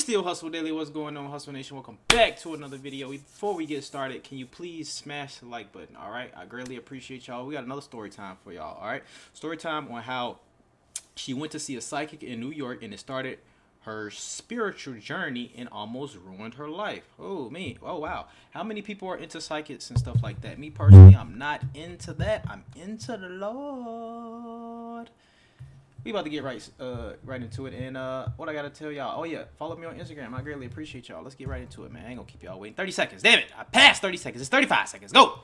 still Hustle Daily. What's going on, Hustle Nation? Welcome back to another video. Before we get started, can you please smash the like button, all right? I greatly appreciate y'all. We got another story time for y'all, all right? Story time on how she went to see a psychic in New York and it started her spiritual journey and almost ruined her life. Oh, me. Oh, wow. How many people are into psychics and stuff like that? Me personally, I'm not into that. I'm into the Lord. We about to get right into it, and what I gotta tell y'all. Oh yeah, follow me on Instagram. I greatly appreciate y'all. Let's get right into it, man. I ain't gonna keep y'all waiting. 30 seconds. Damn it! I passed 30 seconds. It's 35 seconds. Go.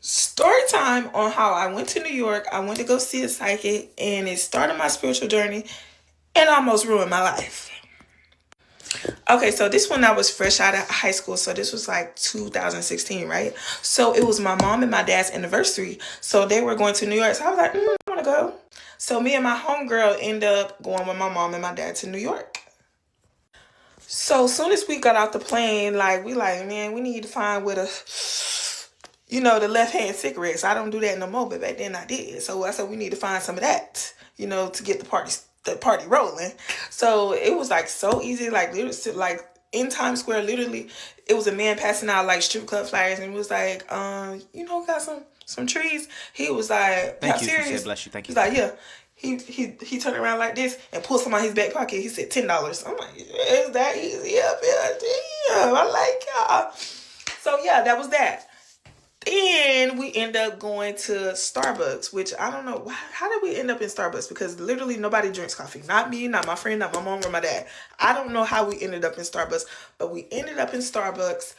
Story time on how I went to New York. I went to go see a psychic, and it started my spiritual journey, and almost ruined my life. Okay, so this one I was fresh out of high school, so this was like 2016, right? So it was my mom and my dad's anniversary, so they were going to New York. So I was like, I want to go. So me and my homegirl ended up going with my mom and my dad to New York. So as soon as we got off the plane, man, we need to find where the left-hand cigarettes. I don't do that no more, but back then I did. So I said we need to find some of that, to get the party rolling. So it was like so easy, like literally, like in Times Square, literally, it was a man passing out like strip club flyers, and it was like, got some trees. He was like, Thank you. serious? She said, bless you. Thank you. He's like, yeah. He turned around like this and pulled some out his back pocket. He said $10. I'm like, is that easy up here? Damn, I like y'all. So yeah, that was that. Then we end up going to Starbucks, which I don't know. How did we end up in Starbucks? Because literally nobody drinks coffee. Not me, not my friend, not my mom or my dad. I don't know how we ended up in Starbucks, but we ended up in Starbucks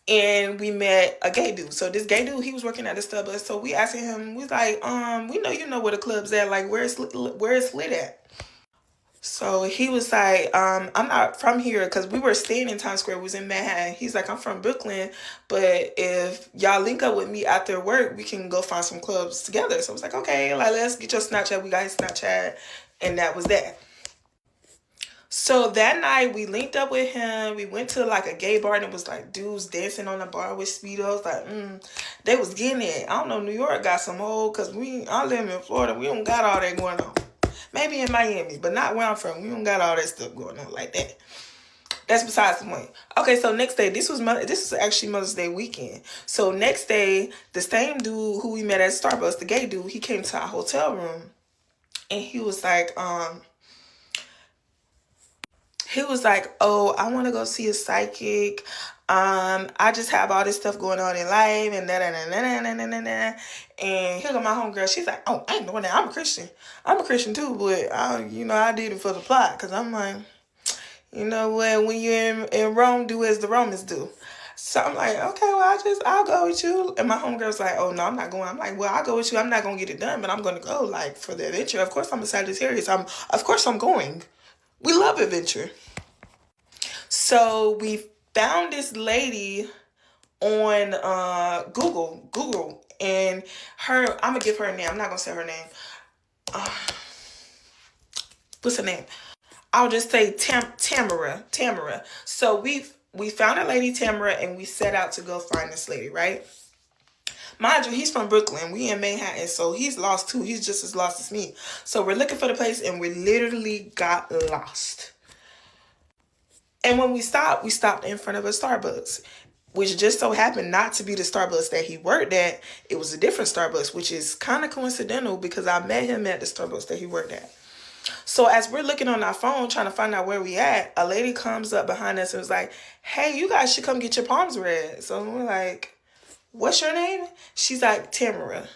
and we met a gay dude. So this gay dude, he was working at the Starbucks. So we asked him, we was like, we know you know where the club's at. Like, where it's lit at? So he was like, I'm not from here, because we were staying in Times Square. We was in Manhattan. He's like, I'm from Brooklyn, but if y'all link up with me after work, we can go find some clubs together. So I was like, okay, like, let's get your Snapchat. We got his Snapchat, and that was that. So that night, we linked up with him. We went to like a gay bar, and it was like dudes dancing on the bar with Speedos. Like, they was getting it. I don't know, New York got some old, because I live in Florida. We don't got all that going on. Maybe in Miami, but not where I'm from. We don't got all that stuff going on like that. That's besides the point. Okay, so next day, this was actually Mother's Day weekend. So next day, the same dude who we met at Starbucks, the gay dude, he came to our hotel room, and he was like, oh, I want to go see a psychic. I just have all this stuff going on in life and that. And here go my homegirl. She's like, oh, I ain't doing that. I'm a Christian. I'm a Christian too, but I did it for the plot. Cause I'm like, you know what? When you're in Rome, do as the Romans do. So I'm like, okay, well, I'll go with you. And my homegirl's like, oh no, I'm not going. I'm like, well, I'll go with you. I'm not gonna get it done, but I'm gonna go like for the adventure. Of course, I'm a Sagittarius. Of course I'm going. We love adventure. So we found this lady on Google, and I'm gonna give her a name. I'm not gonna say her name. What's her name? I'll just say Tamara. So we found a lady, Tamara, and we set out to go find this lady, right? Mind you, he's from Brooklyn. We in Manhattan, so he's lost too. He's just as lost as me. So we're looking for the place, and we literally got lost. And when we stopped in front of a Starbucks, which just so happened not to be the Starbucks that he worked at. It was a different Starbucks, which is kind of coincidental because I met him at the Starbucks that he worked at. So as we're looking on our phone trying to find out where we at, a lady comes up behind us and was like, hey, you guys should come get your palms read. So we're like, what's your name? She's like, Tamara.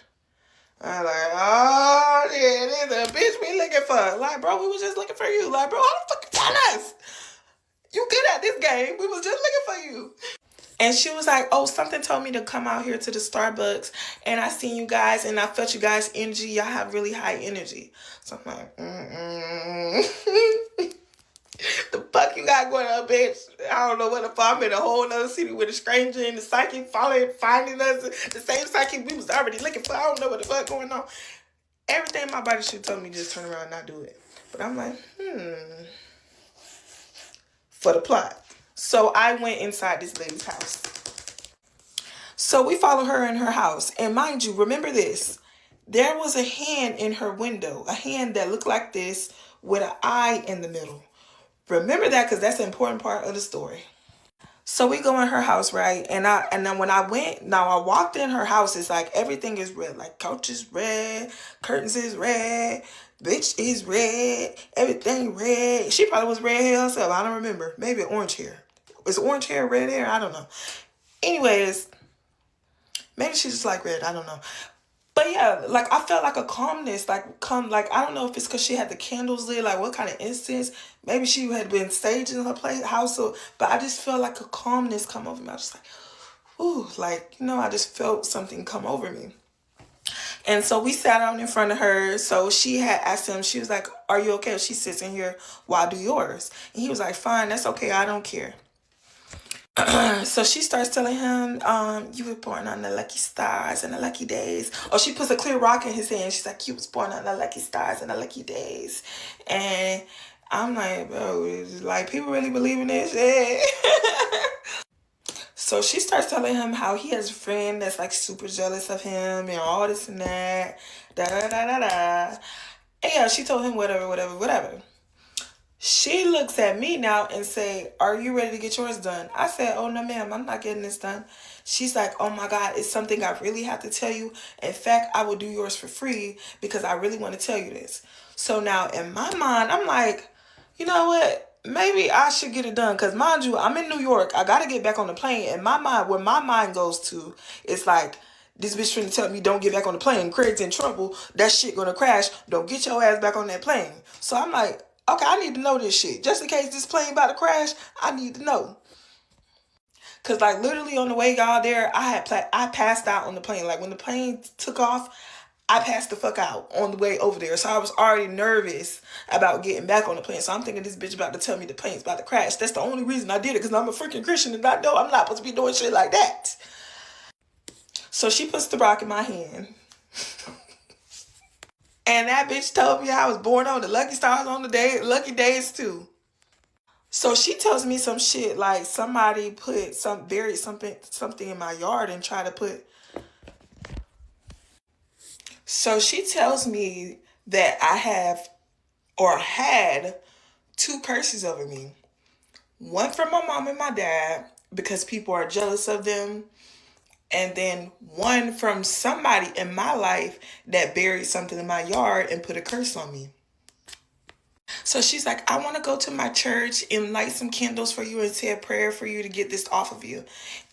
I'm like, oh, yeah, this is a bitch we looking for. Like, bro, we was just looking for you. Like, bro, how the fuck you find us? You good at this game. We was just looking for you. And she was like, oh, something told me to come out here to the Starbucks, and I seen you guys, and I felt you guys' energy. Y'all have really high energy. So I'm like, the fuck you got going on, bitch? I don't know what the fuck. I'm in a whole other city with a stranger and the psychic finding us. The same psychic we was already looking for. I don't know what the fuck going on. Everything my body should told me just turn around and not do it. But I'm like, for the plot. So I went inside this lady's house. So we followed her in her house. And mind you, remember this. There was a hand in her window. A hand that looked like this with an eye in the middle. Remember that, because that's an important part of the story. So we go in her house, right? And then when I went, now I walked in her house, it's like everything is red. Like couch is red, curtains is red, bitch is red, everything red. She probably was red hair herself. I don't remember. Maybe orange hair. Is orange hair red hair? I don't know. Anyways, maybe she's just like red. I don't know. But yeah, like I felt like a calmness, like I don't know if it's because she had the candles lit, like what kind of incense. Maybe she had been staging her house, so, but I just felt like a calmness come over me. I was just like, ooh, like, I just felt something come over me. And so we sat down in front of her. So she had asked him, she was like, are you okay if she sits in here while I do yours? And he was like, fine, that's okay, I don't care. So she starts telling him, you were born on the lucky stars and the lucky days. Oh, she puts a clear rock in his hand. She's like, you was born on the lucky stars and the lucky days. And I'm like, bro, like, people really believe in this shit? So she starts telling him how he has a friend that's like super jealous of him and all this and that. Da da da da da. And yeah, she told him whatever. She looks at me now and say, are you ready to get yours done? I said, oh, no, ma'am, I'm not getting this done. She's like, oh, my God, it's something I really have to tell you. In fact, I will do yours for free because I really want to tell you this. So now in my mind, I'm like, you know what? Maybe I should get it done because, mind you, I'm in New York. I got to get back on the plane. And my mind, where my mind goes to, it's like, this bitch trying to tell me don't get back on the plane. Craig's in trouble. That shit gonna crash. Don't get your ass back on that plane. So I'm like, okay, I need to know this shit. Just in case this plane about to crash, I need to know. Cause like literally on the way y'all there, I passed out on the plane. Like when the plane took off, I passed the fuck out on the way over there. So I was already nervous about getting back on the plane. So I'm thinking this bitch about to tell me the plane's about to crash. That's the only reason I did it, because I'm a freaking Christian and I know I'm not supposed to be doing shit like that. So she puts the rock in my hand. And that bitch told me I was born on the lucky stars on the day, lucky days too. So she tells me some shit like somebody buried something in my yard and tried to put. So she tells me that I have or had 2 curses over me. One from my mom and my dad because people are jealous of them. And then one from somebody in my life that buried something in my yard and put a curse on me. So she's like, I want to go to my church and light some candles for you and say a prayer for you to get this off of you.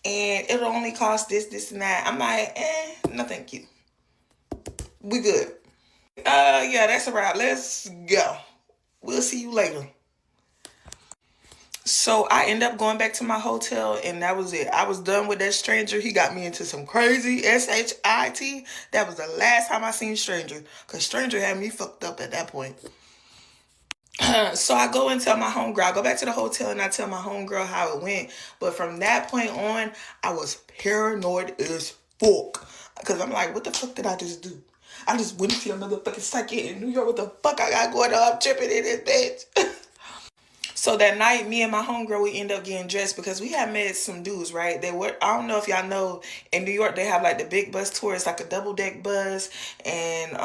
And it'll only cost this, and that. I'm like, no thank you. We good. Yeah, that's a wrap. Let's go. We'll see you later. So I end up going back to my hotel, and that was it. I was done with that stranger. He got me into some crazy shit. That was the last time I seen stranger, because stranger had me fucked up at that point. So I go and tell my homegirl. I go back to the hotel and I tell my homegirl how it went. But from that point on, I was paranoid as fuck, because I'm like, what the fuck did I just do? I just went to another fucking psychic in New York. What the fuck I got going on? I'm tripping in this bitch. So that night, me and my homegirl, we end up getting dressed because we had met some dudes, right? I don't know if y'all know, in New York, they have like the big bus tour. It's like a double-deck bus. And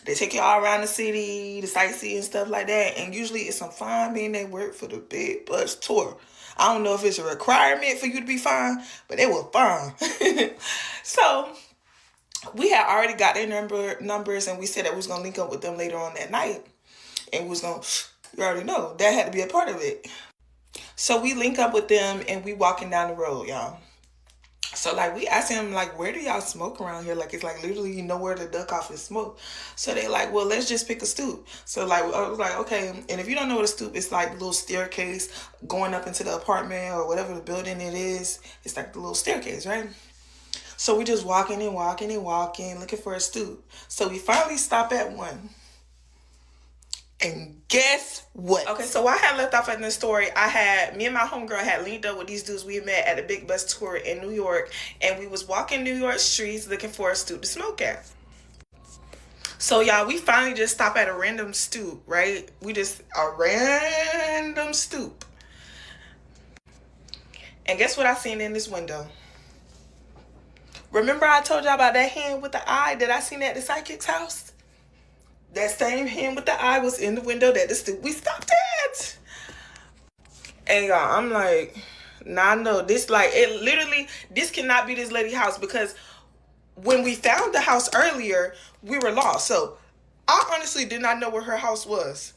they take you all around the city, the sightseeing and stuff like that. And usually it's some fine men that work for the big bus tour. I don't know if it's a requirement for you to be fine, but they were fine. So we had already got their numbers, and we said that we was going to link up with them later on that night. And we was going to... You already know. That had to be a part of it. So we link up with them and we walking down the road, y'all. So like we asked him, like, where do y'all smoke around here? Like it's like literally nowhere to duck off and smoke. So they like, well, let's just pick a stoop. So like I was like, okay. And if you don't know what a stoop is, like the little staircase going up into the apartment or whatever the building it is. It's like the little staircase, right? So we just walking looking for a stoop. So we finally stop at one. And guess what? Okay, so I had left off in this story. Me and my homegirl had linked up with these dudes we met at a big bus tour in New York. And we was walking New York streets looking for a stoop to smoke at. So y'all, we finally just stopped at a random stoop, right? A random stoop. And guess what I seen in this window? Remember I told y'all about that hand with the eye that I seen at the psychic's house? That same hand with the eye was in the window that the stoop we stopped at. And y'all, I'm like, nah, no, this like it literally. This cannot be this lady house because when we found the house earlier, we were lost. So I honestly did not know where her house was.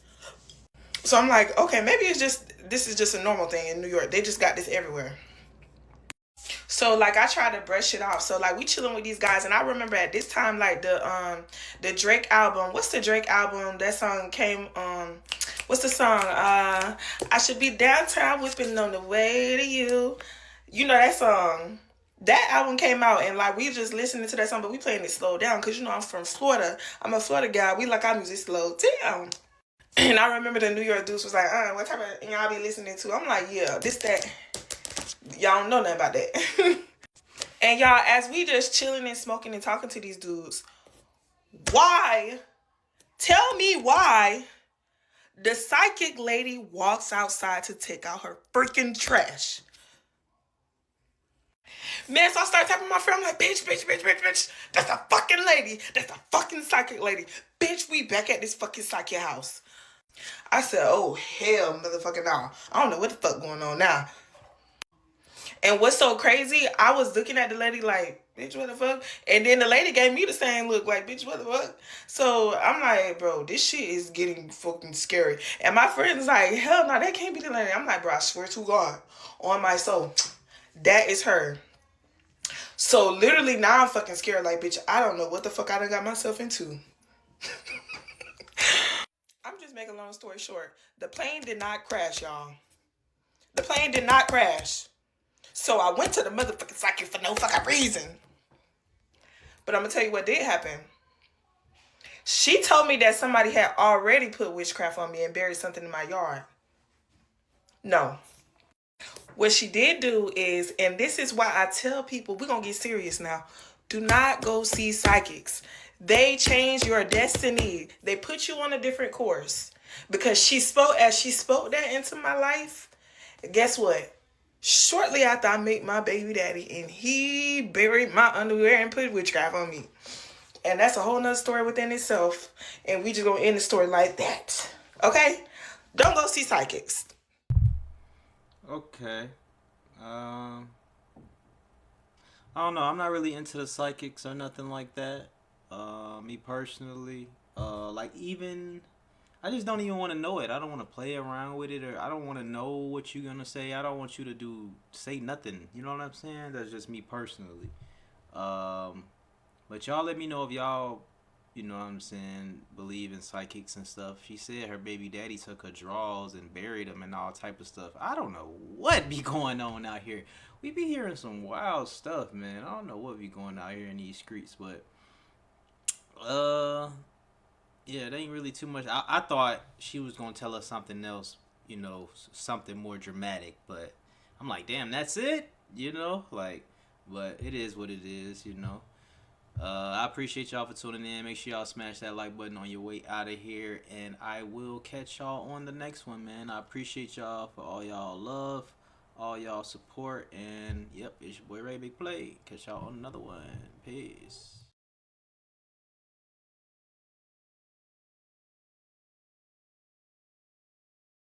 So I'm like, okay, maybe this is just a normal thing in New York. They just got this everywhere. So like I try to brush it off. So like we chilling with these guys, and I remember at this time like the Drake album. What's the Drake album? That song came what's the song? I should be downtown whipping on the way to you. You know that song. That album came out, and like we just listening to that song, but we playing it slow down because you know I'm from Florida. I'm a Florida guy. We like our music slow down. And I remember the New York dudes was like, what type of y'all be listening to? I'm like, yeah, this that. Y'all don't know nothing about that. And y'all, as we just chilling and smoking and talking to these dudes, why? Tell me why the psychic lady walks outside to take out her freaking trash. Man, so I start tapping my friend. I'm like, bitch, bitch, bitch, bitch, bitch. That's a fucking lady. That's a fucking psychic lady. Bitch, we back at this fucking psychic house. I said, oh, hell, motherfucking no. I don't know what the fuck going on now. And what's so crazy, I was looking at the lady like, bitch, what the fuck? And then the lady gave me the same look like, bitch, what the fuck? So I'm like, bro, this shit is getting fucking scary. And my friend's like, hell no, that can't be the lady. I'm like, bro, I swear to God, on my soul, that is her. So literally now I'm fucking scared. Like, bitch, I don't know what the fuck I done got myself into. I'm just making a long story short. The plane did not crash, y'all. The plane did not crash. So I went to the motherfucking psychic for no fucking reason. But I'm going to tell you what did happen. She told me that somebody had already put witchcraft on me and buried something in my yard. No. What she did do is, and this is why I tell people, we're going to get serious now. Do not go see psychics. They change your destiny. They put you on a different course. Because as she spoke that into my life, guess what? Shortly after I met my baby daddy, and he buried my underwear and put witchcraft on me. And that's a whole nother story within itself. And we just gonna end the story like that. Okay? Don't go see psychics. Okay. I don't know. I'm not really into the psychics or nothing like that. Me personally, like even I just don't even want to know it. I don't want to play around with it, or I don't want to know what you're gonna say. I don't want you to say nothing. You know what I'm saying? That's just me personally. But y'all let me know if y'all, you know what I'm saying, believe in psychics and stuff. She said her baby daddy took her drawers and buried them and all type of stuff. I don't know what be going on out here. We be hearing some wild stuff, man. I don't know what be going out here in these streets, but yeah, it ain't really too much. I thought she was gonna tell us something else, you know, something more dramatic. But I'm like, damn, that's it, you know, like. But it is what it is, you know. I appreciate y'all for tuning in. Make sure y'all smash that like button on your way out of here, and I will catch y'all on the next one, man. I appreciate y'all for all y'all love, all y'all support, and yep, it's your boy Ray Big Play. Catch y'all on another one. Peace.